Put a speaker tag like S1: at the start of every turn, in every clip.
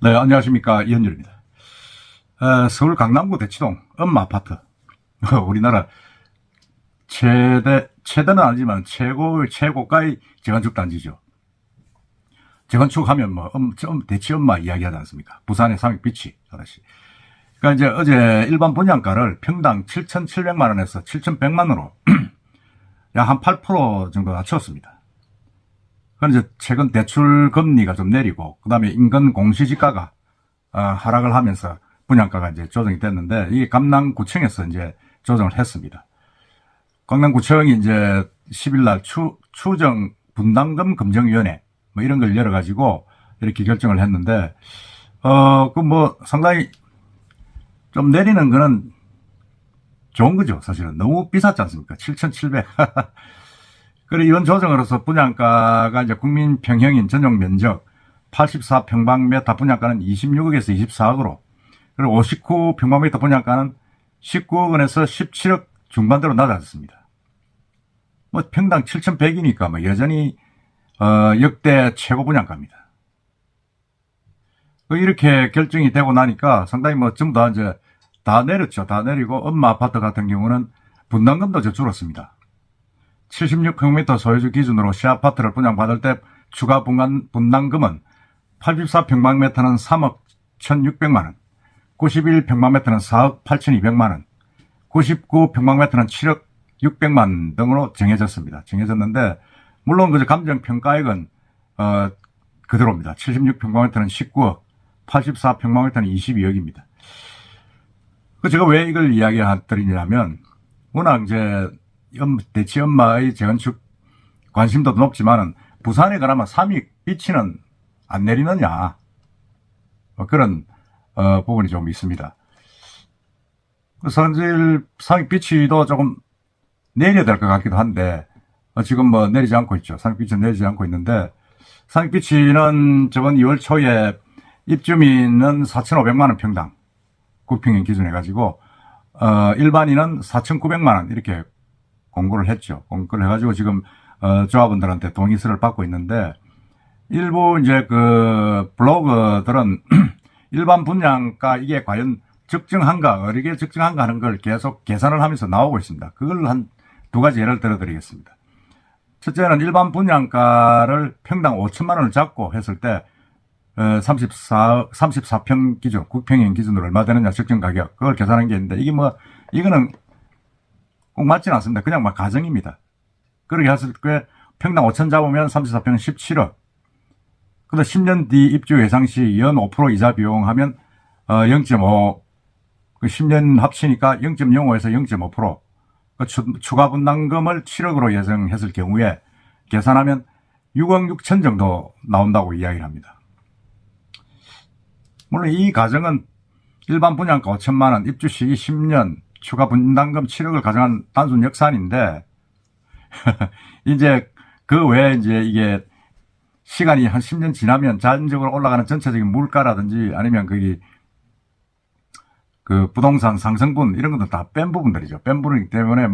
S1: 네, 안녕하십니까. 이현율입니다. 서울 강남구 대치동 엄마 아파트. 우리나라 최대는 아니지만 최고가의 재건축 단지죠. 재건축 하면 대치 엄마 이야기 하지 않습니까? 부산의 삼익비치, 하다시. 그러니까 이제 어제 일반 분양가를 평당 7,700만원에서 7,100만원으로 약 한 8% 정도 낮췄습니다. 그런데 이제 최근 대출 금리가 좀 내리고, 그 다음에 인근 공시지가가 하락을 하면서 분양가가 이제 조정이 됐는데, 이게 강남구청에서 이제 조정을 했습니다. 강남구청이 이제 10일날 추정 분담금 검증위원회 뭐 이런 걸 열어가지고 이렇게 결정을 했는데, 상당히 좀 내리는 거는 좋은 거죠. 사실은 너무 비쌌지 않습니까? 7,700. 그리고 이번 조정으로서 분양가가 이제 국민 평형인 전용 면적 84평방미터 분양가는 26억에서 24억으로, 그리고 59평방미터 분양가는 19억 원에서 17억 중반대로 낮아졌습니다. 평당 7,100이니까 여전히 역대 최고 분양가입니다. 이렇게 결정이 되고 나니까 상당히 전부 다 이제 다 내렸죠. 다 내리고 엄마 아파트 같은 경우는 분담금도 줄었습니다. 76평미터 소유주 기준으로 시아파트를 분양받을 때 추가 분담금은 84평방미터는 3억 1,600만원, 91평방미터는 4억 8,200만원, 99평방미터는 7억 600만 등으로 정해졌습니다. 정해졌는데, 물론 그 감정평가액은 그대로입니다. 76평방미터는 19억, 84평방미터는 22억입니다. 제가 왜 이걸 이야기드리냐면, 워낙 이제 대치 엄마의 재건축 관심도 높지만은 부산에 그나마 삼익비치는 안 내리느냐, 그런 부분이 좀 있습니다. 사실 삼익비치도 조금 내려야 될 것 같기도 한데 지금 내리지 않고 있죠. 삼익비치는 내리지 않고 있는데, 삼익비치는 저번 2월 초에 입주민은 4,500만원 평당 국평인 기준 해가지고 일반인은 4,900만원 이렇게 공고를 했죠. 공고를 해가지고 지금 조합원들한테 동의서를 받고 있는데, 일부 이제 그 블로거들은 일반 분양가 이게 과연 적정한가, 어리게 적정한가 하는 걸 계속 계산을 하면서 나오고 있습니다. 그걸 한 두 가지 예를 들어드리겠습니다. 첫째는 일반 분양가를 평당 5천만 원을 잡고 했을 때 34평 기준, 국평인 기준으로 얼마 되느냐 적정 가격, 그걸 계산한 게 있는데, 이거는 꼭 맞지는 않습니다. 그냥 가정입니다. 그렇게 했을 때 평당 5천 잡으면 34평 17억. 근데 10년 뒤 입주 예상 시 연 5% 이자 비용 하면 0.5, 10년 합치니까 0.05에서 0.5%. 추가 분담금을 7억으로 예상했을 경우에 계산하면 6억 6천 정도 나온다고 이야기를 합니다. 물론 이 가정은 일반 분양가 5천만 원, 입주 시기 10년, 추가 분담금 7억을 가정한 단순 역산인데, 이제 그 외에 이제 이게 시간이 한 10년 지나면 자연적으로 올라가는 전체적인 물가라든지 아니면 그 부동산 상승분 이런 것도 다 뺀 부분들이죠. 뺀 부분이기 때문에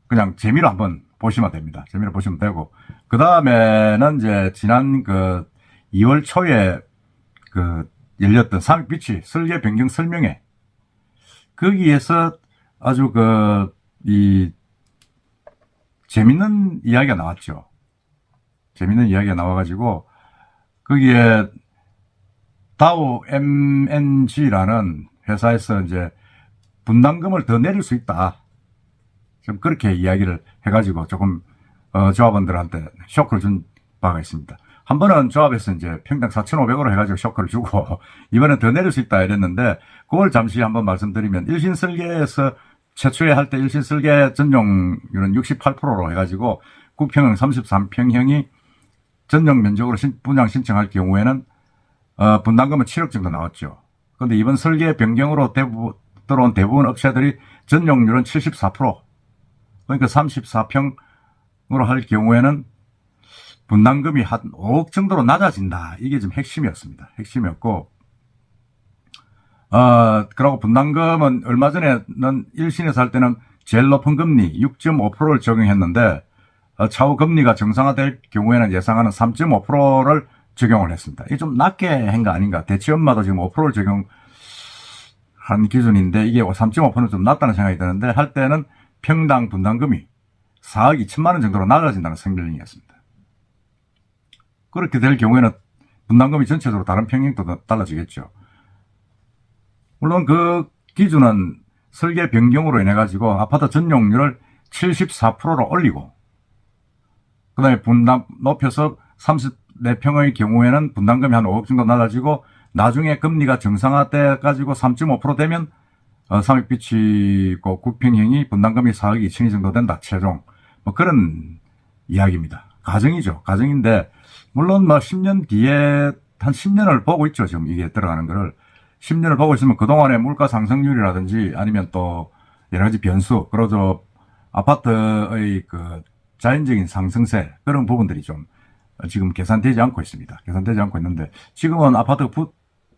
S1: 그냥 재미로 한번 보시면 됩니다. 재미로 보시면 되고, 그 다음에는 이제 지난 2월 초에 열렸던 삼익비치 설계 변경 설명회, 거기에서 아주 재밌는 이야기가 나왔죠. 재밌는 이야기가 나와가지고, 거기에 다우 MNG라는 회사에서 이제 분담금을 더 내릴 수 있다, 좀 그렇게 이야기를 해가지고 조금 조합원들한테 쇼크를 준 바가 있습니다. 한 번은 조합에서 이제 평당 4,500으로 해가지고 쇼크를 주고, 이번엔 더 내릴 수 있다 이랬는데, 그걸 잠시 한번 말씀드리면, 일신설계에서 최초에 할 때 일신설계 전용률은 68%로 해가지고 국평형 33평형이 전용 면적으로 분양 신청할 경우에는 분담금은 7억 정도 나왔죠. 그런데 이번 설계 변경으로 들어온 대부분 업체들이 전용률은 74%, 그러니까 34평으로 할 경우에는 분담금이 한 5억 정도로 낮아진다. 이게 좀 핵심이었습니다. 핵심이었고, 그리고 분담금은 얼마 전에는 일신에서 할 때는 제일 높은 금리 6.5%를 적용했는데, 차후 금리가 정상화될 경우에는 예상하는 3.5%를 적용을 했습니다. 이게 좀 낮게 한 거 아닌가. 대치 엄마도 지금 5%를 적용한 기준인데 이게 3.5%는 좀 낮다는 생각이 드는데 할 때는 평당 분담금이 4억 2천만 원 정도로 낮아진다는 성명이었습니다. 그렇게 될 경우에는 분담금이 전체적으로 다른 평형도 달라지겠죠. 물론 그 기준은 설계 변경으로 인해 가지고 아파트 전용률을 74%로 올리고 그 다음에 분담 높여서 34평의 경우에는 분담금이 한 5억 정도 낮아지고 나중에 금리가 정상화돼 가지고 3.5% 되면 삼익비치고 국평형이 분담금이 4억 2천이 정도 된다. 최종 뭐 그런 이야기입니다. 가정이죠. 가정인데 물론 뭐 10년 뒤에 한 10년을 보고 있죠. 지금 이게 들어가는 거를 10년을 보고 있으면 그동안의 물가 상승률이라든지 아니면 또 여러 가지 변수 그러죠. 아파트의 그 자연적인 상승세 그런 부분들이 좀 지금 계산되지 않고 있습니다. 계산되지 않고 있는데 지금은 아파트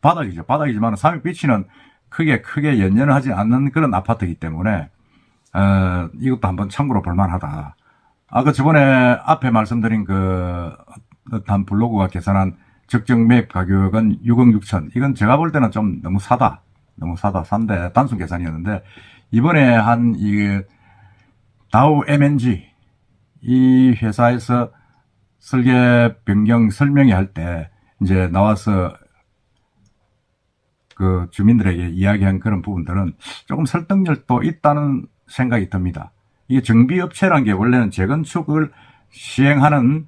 S1: 바닥이죠. 바닥이지만 삼익비치는 크게 연연을 하지 않는 그런 아파트이기 때문에 이것도 한번 참고로 볼만하다. 아까 저번에 앞에 말씀드린 그 한 블로그가 계산한 적정 매입 가격은 6억 6천. 이건 제가 볼 때는 좀 너무 사다. 산데 단순 계산이었는데 이번에 한 이 다우 MNG 이 회사에서 설계 변경 설명회 할 때 이제 나와서 그 주민들에게 이야기한 그런 부분들은 조금 설득력도 있다는 생각이 듭니다. 이게 정비업체란 게 원래는 재건축을 시행하는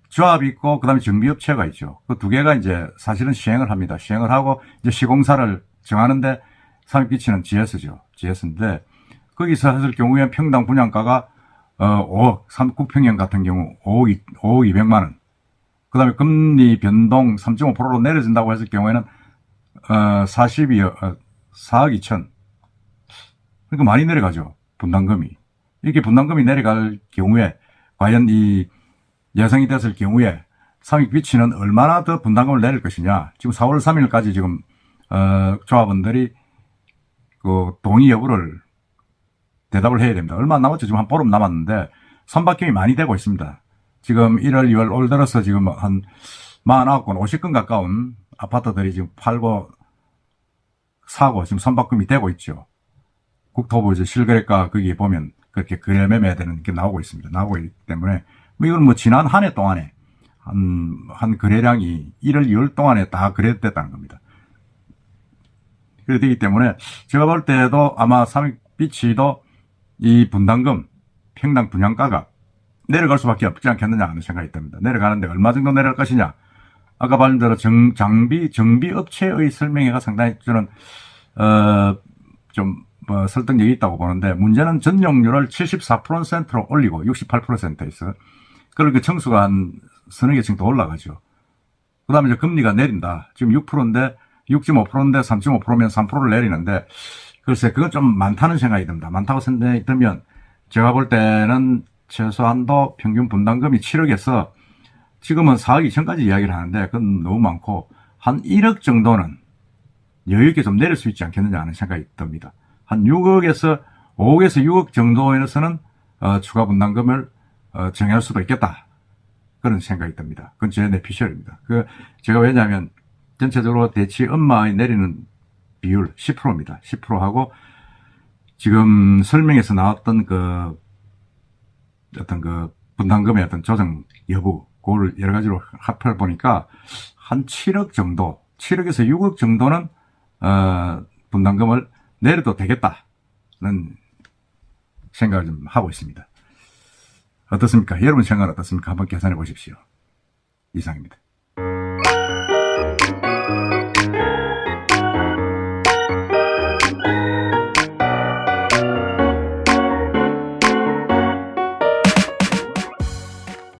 S1: 조합이 있고 그다음에 정비업체가 있죠. 그 두 개가 이제 사실은 시행을 합니다. 시행을 하고 이제 시공사를 정하는데 삼익비치는 GS죠. GS인데 거기서 했을 경우에 평당 분양가가 5억, 3구평형 같은 경우 5억 200만 원. 그 다음에 금리 변동 3.5%로 내려진다고 했을 경우에는 4억 2천. 그러니까 많이 내려가죠. 분담금이. 이렇게 분담금이 내려갈 경우에 과연 이 예상이 됐을 경우에 삼익비치는 얼마나 더 분담금을 내릴 것이냐. 지금 4월 3일까지 지금 조합원들이 그 동의 여부를 대답을 해야 됩니다. 얼마 남았죠? 지금 한 보름 남았는데 선박경이 많이 되고 있습니다. 지금 1월, 2월 올 들어서 지금 한 49건, 50건 가까운 아파트들이 지금 팔고 사고 지금 선박금이 되고 있죠. 국토부 이제 실거래가 거기 보면 그렇게 거래 매매되는 게 나오고 있습니다. 나오고 있기 때문에 이건 뭐 지난 한 해 동안에 한 거래량이 1월, 2월 동안에 다 거래됐다는 겁니다. 그렇게 되기 때문에 제가 볼 때도 아마 삼익비치도 이 분담금, 평당 분양가가 내려갈 수밖에 없지 않겠느냐 하는 생각이 듭니다. 내려가는데 얼마 정도 내려갈 것이냐. 아까 말씀대로 정비업체의 설명회가 상당히 저는, 뭐 설득력이 있다고 보는데 문제는 전용률을 74%로 올리고 68%에서 그렇게 청수가 한 서너 개 정도 올라가죠. 그 다음에 이제 금리가 내린다. 지금 6%인데 6.5%인데 3.5%면 3%를 내리는데 글쎄 그건 좀 많다는 생각이 듭니다. 많다고 생각이 들면 제가 볼 때는 최소한도 평균 분담금이 7억에서 지금은 4억 2천까지 이야기를 하는데 그건 너무 많고 한 1억 정도는 여유있게 좀 내릴 수 있지 않겠느냐 하는 생각이 듭니다. 한 6억에서 5억에서 6억 정도에서는 추가 분담금을 정할 수도 있겠다. 그런 생각이 듭니다. 그건 제 내피셜입니다. 제가 왜냐하면 전체적으로 대치 엄마에 내리는 비율 10%입니다. 10%하고 지금 설명에서 나왔던 어떤 분담금의 어떤 조정 여부, 그거를 여러 가지로 합해 보니까 한 7억 정도, 7억에서 6억 정도는 분담금을 내려도 되겠다는 생각을 좀 하고 있습니다. 어떻습니까? 여러분 생각은 어떻습니까? 한번 계산해 보십시오. 이상입니다.